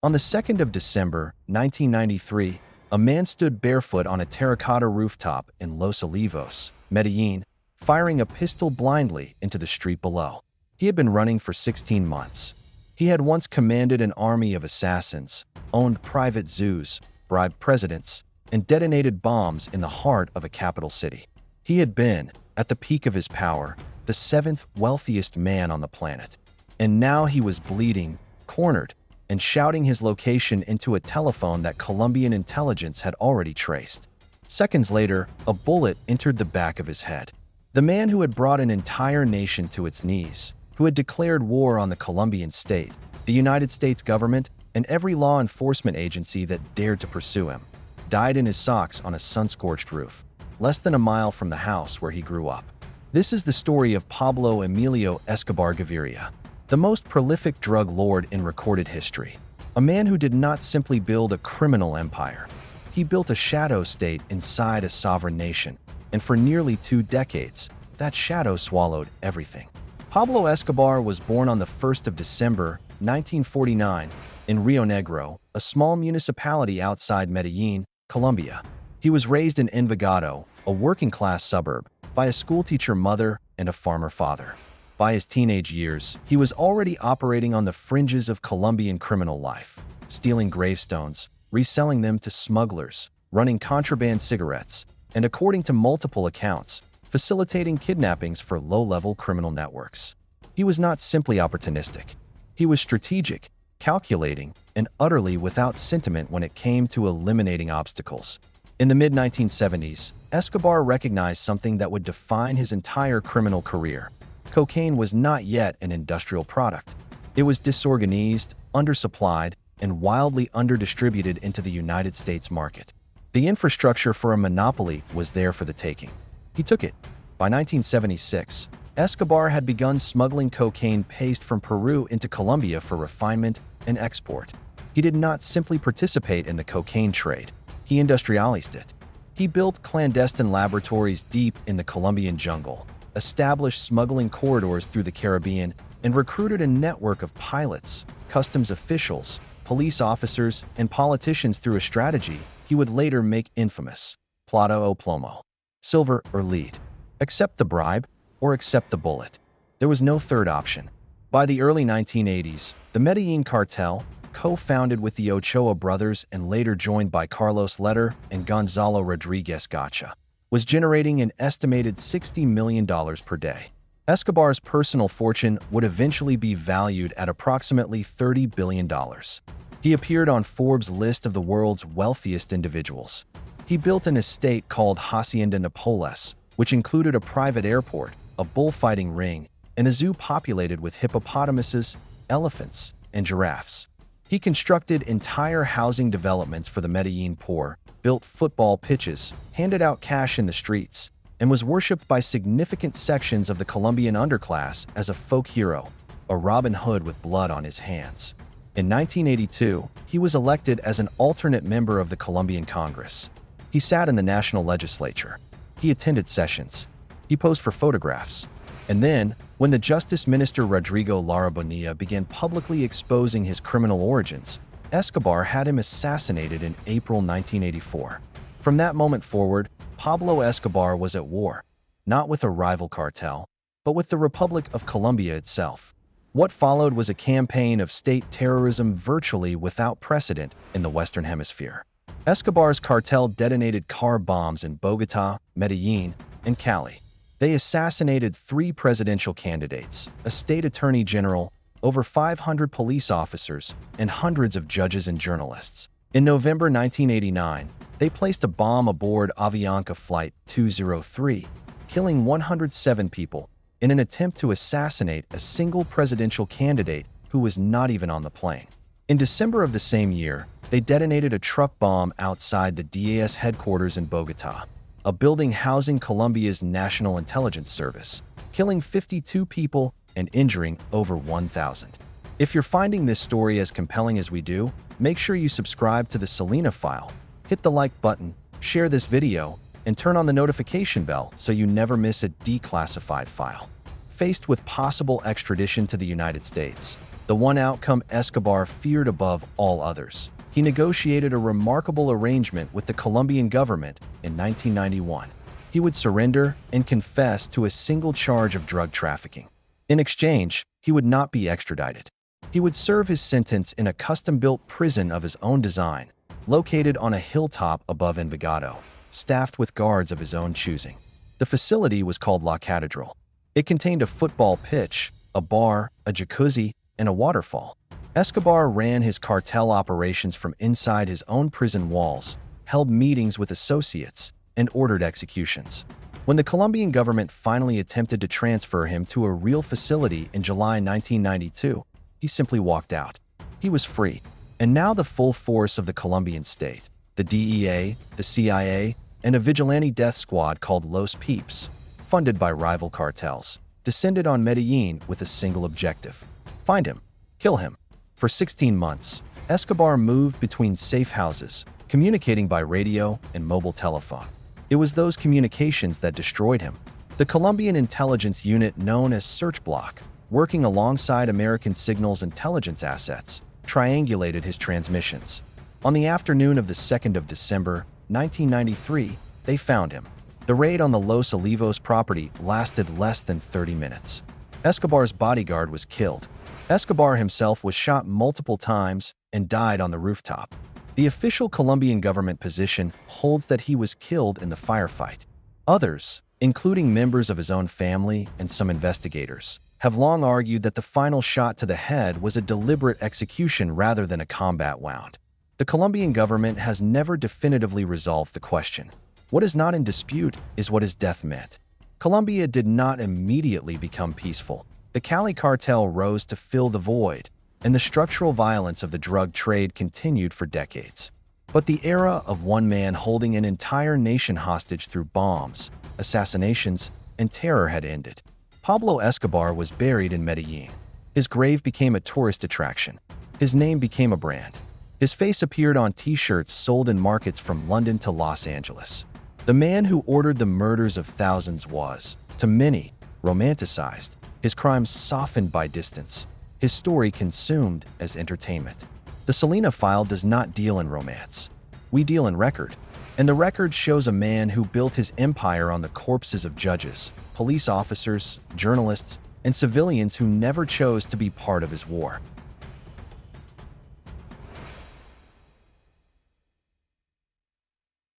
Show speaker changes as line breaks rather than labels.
On the 2nd of December, 1993, a man stood barefoot on a terracotta rooftop in Los Olivos, Medellín, firing a pistol blindly into the street below. He had been running for 16 months. He had once commanded an army of assassins, owned private zoos, bribed presidents, and detonated bombs in the heart of a capital city. He had been, at the peak of his power, the seventh wealthiest man on the planet. And now he was bleeding, cornered, and shouting his location into a telephone that Colombian intelligence had already traced. Seconds later, a bullet entered the back of his head. The man who had brought an entire nation to its knees, who had declared war on the Colombian state, the United States government, and every law enforcement agency that dared to pursue him, died in his socks on a sun-scorched roof, less than a mile from the house where he grew up. This is the story of Pablo Emilio Escobar Gaviria, the most prolific drug lord in recorded history. A man who did not simply build a criminal empire. He built a shadow state inside a sovereign nation, and for nearly 2 decades, that shadow swallowed everything. Pablo Escobar was born on the 1st of December, 1949, in Rio Negro, a small municipality outside Medellín, Colombia. He was raised in Envigado, a working-class suburb, by a schoolteacher mother and a farmer father. By his teenage years, he was already operating on the fringes of Colombian criminal life, stealing gravestones, reselling them to smugglers, running contraband cigarettes, and according to multiple accounts, facilitating kidnappings for low-level criminal networks. He was not simply opportunistic. He was strategic, calculating, and utterly without sentiment when it came to eliminating obstacles. In the mid-1970s, Escobar recognized something that would define his entire criminal career. Cocaine was not yet an industrial product. It was disorganized, undersupplied, and wildly underdistributed into the United States market. The infrastructure for a monopoly was there for the taking. He took it. By 1976, Escobar had begun smuggling cocaine paste from Peru into Colombia for refinement and export. He did not simply participate in the cocaine trade. He industrialized it. He built clandestine laboratories deep in the Colombian jungle, established smuggling corridors through the Caribbean, and recruited a network of pilots, customs officials, police officers, and politicians through a strategy he would later make infamous: plata o plomo, silver or lead. Accept the bribe or accept the bullet. There was no third option. By the early 1980s, the Medellín cartel, co-founded with the Ochoa brothers and later joined by Carlos Letter and Gonzalo Rodriguez Gacha, was generating an estimated $60 million per day. Escobar's personal fortune would eventually be valued at approximately $30 billion. He appeared on Forbes' list of the world's wealthiest individuals. He built an estate called Hacienda Napoles, which included a private airport, a bullfighting ring, and a zoo populated with hippopotamuses, elephants, and giraffes. He constructed entire housing developments for the Medellín poor, built football pitches, handed out cash in the streets, and was worshipped by significant sections of the Colombian underclass as a folk hero, a Robin Hood with blood on his hands. In 1982, he was elected as an alternate member of the Colombian Congress. He sat in the national legislature. He attended sessions. He posed for photographs. And then, when the Justice Minister Rodrigo Lara Bonilla began publicly exposing his criminal origins, Escobar had him assassinated in April 1984. From that moment forward, Pablo Escobar was at war, not with a rival cartel, but with the Republic of Colombia itself. What followed was a campaign of state terrorism virtually without precedent in the Western Hemisphere. Escobar's cartel detonated car bombs in Bogotá, Medellín, and Cali. They assassinated 3 presidential candidates, a state attorney general, over 500 police officers, and hundreds of judges and journalists. In November 1989, they placed a bomb aboard Avianca Flight 203, killing 107 people in an attempt to assassinate a single presidential candidate who was not even on the plane. In December of the same year, they detonated a truck bomb outside the DAS headquarters in Bogotá, a building housing Colombia's National Intelligence Service, killing 52 people and injuring over 1,000. If you're finding this story as compelling as we do, make sure you subscribe to the Selena file, hit the like button, share this video, and turn on the notification bell so you never miss a declassified file. Faced with possible extradition to the United States, the one outcome Escobar feared above all others. He negotiated a remarkable arrangement with the Colombian government in 1991. He would surrender and confess to a single charge of drug trafficking. In exchange, he would not be extradited. He would serve his sentence in a custom-built prison of his own design, located on a hilltop above Envigado, staffed with guards of his own choosing. The facility was called La Catedral. It contained a football pitch, a bar, a jacuzzi, and a waterfall. Escobar ran his cartel operations from inside his own prison walls, held meetings with associates, and ordered executions. When the Colombian government finally attempted to transfer him to a real facility in July 1992, he simply walked out. He was free. And now the full force of the Colombian state, the DEA, the CIA, and a vigilante death squad called Los Peeps, funded by rival cartels, descended on Medellín with a single objective: find him, kill him. For 16 months, Escobar moved between safe houses, communicating by radio and mobile telephone. It was those communications that destroyed him. The Colombian intelligence unit known as Search Block, working alongside American signals intelligence assets, triangulated his transmissions. On the afternoon of the 2nd of December, 1993, they found him. The raid on the Los Olivos property lasted less than 30 minutes. Escobar's bodyguard was killed. Escobar himself was shot multiple times and died on the rooftop. The official Colombian government position holds that he was killed in the firefight. Others, including members of his own family and some investigators, have long argued that the final shot to the head was a deliberate execution rather than a combat wound. The Colombian government has never definitively resolved the question. What is not in dispute is what his death meant. Colombia did not immediately become peaceful. The Cali cartel rose to fill the void, and the structural violence of the drug trade continued for decades. But the era of one man holding an entire nation hostage through bombs, assassinations, and terror had ended. Pablo Escobar was buried in Medellín. His grave became a tourist attraction. His name became a brand. His face appeared on T-shirts sold in markets from London to Los Angeles. The man who ordered the murders of thousands was, to many, romanticized, his crimes softened by distance, his story consumed as entertainment. The Selena file does not deal in romance. We deal in record. And the record shows a man who built his empire on the corpses of judges, police officers, journalists, and civilians who never chose to be part of his war.